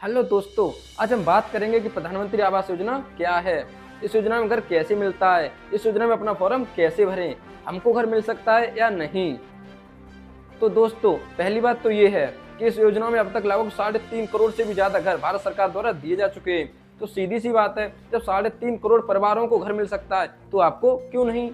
Hello दोस्तों, आज हम बात करेंगे कि प्रधानमंत्री आवास योजना क्या है। इस योजना में घर कैसे मिलता है, इस योजना में अपना फॉर्म कैसे भरें, हमको घर मिल सकता है या नहीं। तो दोस्तों, पहली बात तो ये है कि इस योजना में अब तक लगभग 3.5 करोड़ से भी ज्यादा घर भारत सरकार द्वारा दिए जा चुके हैं। तो सीधी सी बात है, जब 3.5 करोड़ परिवारों को घर मिल सकता है तो आपको क्यों नहीं।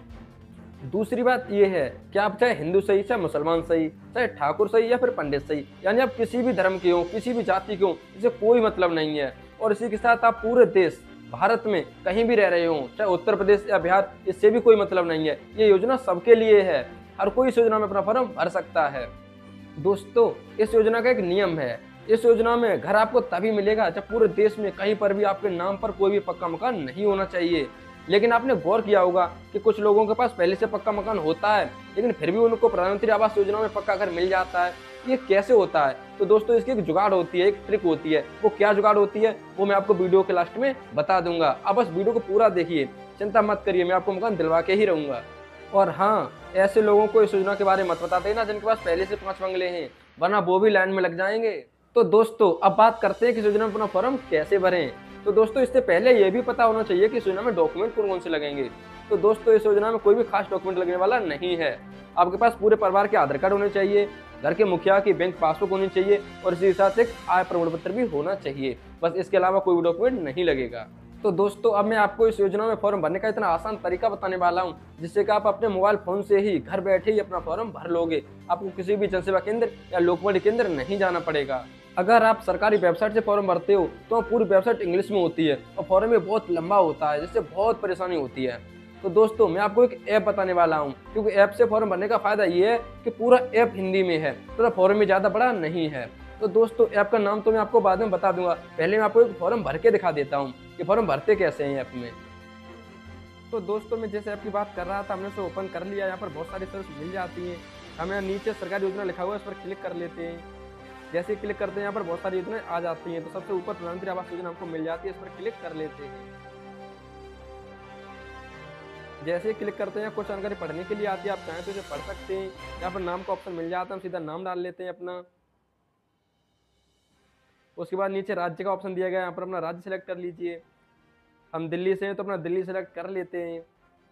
दूसरी बात यह है कि आप चाहे हिंदू सही, चाहे मुसलमान सही, चाहे ठाकुर सही या फिर पंडित सही, यानी आप किसी भी धर्म के हो, किसी भी जाति के हो, इससे कोई मतलब नहीं है। और इसी के साथ आप पूरे देश भारत में कहीं भी रह रहे हो, चाहे उत्तर प्रदेश या बिहार, इससे भी कोई मतलब नहीं है। ये योजना सबके लिए है, हर कोई इस योजना में अपना फॉर्म भर सकता है। दोस्तों, इस योजना का एक नियम है। इस योजना में घर आपको तभी मिलेगा जब पूरे देश में कहीं पर भी आपके नाम पर कोई भी पक्का मकान नहीं होना चाहिए। लेकिन आपने गौर किया होगा कि कुछ लोगों के पास पहले से पक्का मकान होता है, लेकिन फिर भी उनको प्रधानमंत्री आवास योजना में पक्का घर मिल जाता है। ये कैसे होता है? तो दोस्तों, इसकी एक जुगाड़ होती है, एक ट्रिक होती है। वो क्या जुगाड़ होती है वो मैं आपको वीडियो के लास्ट में बता दूंगा। आप बस वीडियो को पूरा देखिए, चिंता मत करिए, मैं आपको मकान दिलवा के ही रहूंगा। और हाँ, ऐसे लोगों को इस योजना के बारे में मत बता देना जिनके पास पहले से 5 बंगले हैं, वरना वो भी लाइन में लग जाएंगे। तो दोस्तों, अब बात करते हैं कि इस योजना में अपना फॉर्म कैसे भरें। तो दोस्तों, इससे पहले ये भी पता होना चाहिए कि इस योजना में डॉक्यूमेंट कौन कौन से लगेंगे। तो दोस्तों, इस योजना में कोई भी खास डॉक्यूमेंट लगने वाला नहीं है। आपके पास पूरे परिवार के आधार कार्ड होने चाहिए, घर के मुखिया की बैंक पासबुक होनी चाहिए और इसी के साथ एक आय प्रमाण पत्र भी होना चाहिए। बस इसके अलावा कोई भी डॉक्यूमेंट नहीं लगेगा। तो दोस्तों, अब मैं आपको इस योजना में फॉर्म भरने का इतना आसान तरीका बताने वाला हूं, जिससे कि आप अपने मोबाइल फोन से ही घर बैठे ही अपना फॉर्म भर लोगे। आपको किसी भी जनसेवा केंद्र या लोकवाणी केंद्र नहीं जाना पड़ेगा। अगर आप सरकारी वेबसाइट से फॉर्म भरते हो तो पूरी वेबसाइट इंग्लिश में होती है और फॉर्म में बहुत लंबा होता है, जिससे बहुत परेशानी होती है। तो दोस्तों, मैं आपको एक ऐप बताने वाला हूं, क्योंकि ऐप से फॉर्म भरने का फायदा ये है कि पूरा ऐप हिंदी में है, पूरा फॉर्म में ज़्यादा बड़ा नहीं है। तो दोस्तों, ऐप का नाम तो मैं आपको बाद में बता दूंगा, पहले मैं आपको एक फॉर्म भर के दिखा देता हूँ कि फॉर्म भरते कैसे हैं ऐप में। तो दोस्तों, मैं जिस ऐप की बात कर रहा था, हमने उसे ओपन कर लिया। यहाँ पर बहुत सारी सर्विस मिल जाती हैं। हमें नीचे सरकारी योजना लिखा हुआ है, इस पर क्लिक कर लेते हैं। जैसे ही क्लिक करते हैं, यहाँ पर बहुत सारी योजनाएं आ जाती हैं। तो सबसे ऊपर प्रधानमंत्री आवास योजना हमको मिल जाती है, इस पर क्लिक कर लेते हैं। जैसे ही क्लिक करते हैं, कुछ जानकारी पढ़ने के लिए आती है, आप चाहें तो इसे पढ़ सकते हैं। यहाँ पर नाम का ऑप्शन मिल जाता है, हम सीधा नाम डाल लेते हैं अपना। उसके बाद नीचे राज्य का ऑप्शन दिया गया है, यहाँ पर अपना राज्य सेलेक्ट कर लीजिए। हम दिल्ली से हैं तो अपना दिल्ली सेलेक्ट कर लेते हैं।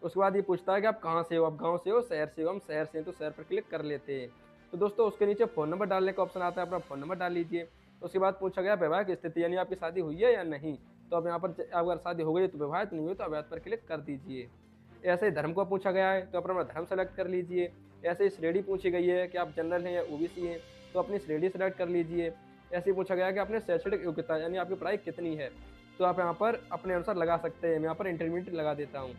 उसके बाद ये पूछता है कि आप कहाँ से हो, आप गांव से हो, शहर से हो। हम शहर से हैं तो शहर पर क्लिक कर लेते हैं। तो दोस्तों, उसके नीचे फ़ोन नंबर डालने का ऑप्शन आता है, अपना फ़ोन नंबर डाल लीजिए। उसके बाद पूछा गया वैवाहिक स्थिति, यानी आपकी शादी हुई है या नहीं। तो अब यहाँ पर अगर शादी हो गई तो विवाहित, नहीं हुई तो अवैध पर क्लिक कर दीजिए। ऐसे ही धर्म को पूछा गया है तो अपना धर्म सेलेक्ट कर लीजिए। ऐसे ही श्रेणी पूछी गई है कि आप जनरल हैं या ओबीसी हैं, तो अपनी श्रेणी सेलेक्ट कर लीजिए। ऐसे ही पूछा गया है कि आपने शैक्षणिक योग्यता, यानी आपकी पढ़ाई कितनी है, तो आप यहाँ पर अपने अनुसार लगा सकते हैं। मैं यहाँ पर इंटरमीडिएट लगा देता हूँ।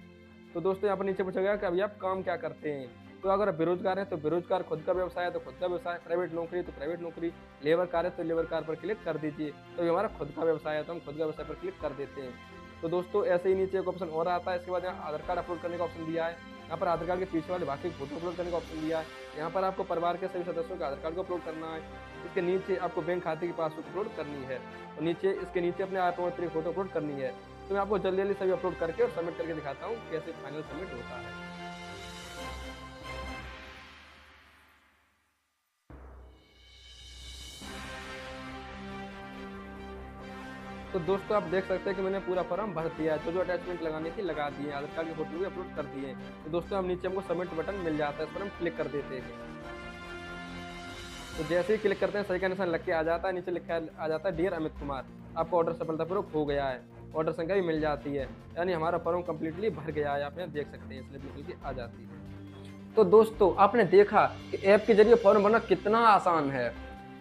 तो दोस्तों, यहाँ पर नीचे पूछा गया कि अभी आप काम क्या करते हैं। तो अगर आप बेरोजगार हैं तो बेरोजगार, खुद का व्यवसाय है तो खुद का व्यवसाय, प्राइवेट नौकरी तो प्राइवेट नौकरी, लेबर कार है तो लेबर कार पर क्लिक कर दीजिए। तो ये हमारा खुद का व्यवसाय है तो हम खुद का व्यवसाय पर क्लिक कर देते हैं। तो दोस्तों, ऐसे ही नीचे एक ऑप्शन और आता है। इसके बाद यहाँ आधार कार्ड अपलोड करने का ऑप्शन दिया है। यहाँ पर आधार कार्ड के पीछे वाले भाग की फोटो अपलोड करने का ऑप्शन दिया है। यहाँ पर आपको परिवार के सभी सदस्यों के आधार कार्ड को अपलोड करना है। इसके नीचे आपको बैंक खाते की पासबुक अपलोड करनी है और नीचे इसके नीचे अपने आय प्रमाण पत्र की फोटो अपलोड करनी है। तो मैं आपको जल्दी जल्दी सभी अपलोड करके और सबमिट करके दिखाता हूँ कैसे फाइनल सबमिट होता है। तो दोस्तों, आप देख सकते हैं कि मैंने पूरा फॉर्म भर दिया है। जो अटैचमेंट लगाने की लगा दिए, आधार कार्ड की फोटो भी अपलोड कर दिए। तो दोस्तों, अब नीचे हमको सबमिट बटन मिल जाता है, इस पर हम क्लिक कर देते हैं। तो जैसे ही क्लिक करते हैं, सही का निशान लग के आ जाता है। नीचे लिखा आ जाता है डियर अमित कुमार, आपका ऑर्डर सफलतापूर्वक हो गया है। ऑर्डर संख्या भी मिल जाती है, यानी हमारा फॉर्म कंप्लीटली भर गया है। आप यहाँ देख सकते हैं, स्लिप निकल के आ जाती है। तो दोस्तों, आपने देखा कि ऐप के जरिए फॉर्म भरना कितना आसान है।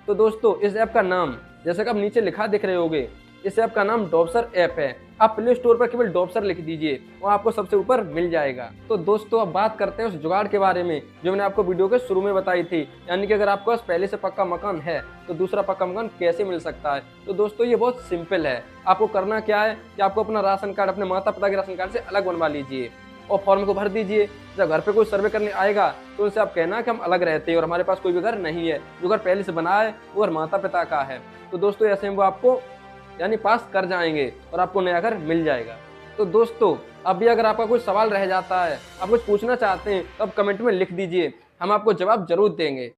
तो दोस्तों, इस ऐप का नाम, जैसे कि आप नीचे लिखा दिख रहे होंगे, इस ऐप का नाम डॉप्सर ऐप है। आप प्ले स्टोर पर केवल डॉप्सर लिख दीजिए, वो आपको सबसे ऊपर मिल जाएगा। तो दोस्तों, अब बात करते हैं उस जुगाड़ के बारे में जो मैंने आपको वीडियो के शुरू में बताई थी, यानी कि अगर आपके पास पहले से पक्का मकान है तो दूसरा पक्का मकान कैसे मिल सकता है। तो दोस्तों, ये बहुत सिंपल है। आपको करना क्या है कि आपको अपना राशन कार्ड अपने माता पिता के राशन कार्ड से अलग बनवा लीजिए और फॉर्म को भर दीजिए। जब घर पे कोई सर्वे करने आएगा तो उनसे आप कहना कि हम अलग रहते हैं और हमारे पास कोई भी घर नहीं है, जो घर पहले से बना है वो घर माता पिता का है। तो दोस्तों, ऐसे में वो आपको यानी पास कर जाएंगे और आपको नया घर मिल जाएगा। तो दोस्तों, अब भी अगर आपका कोई सवाल रह जाता है, आप कुछ पूछना चाहते हैं, तो आप कमेंट में लिख दीजिए, हम आपको जवाब जरूर देंगे।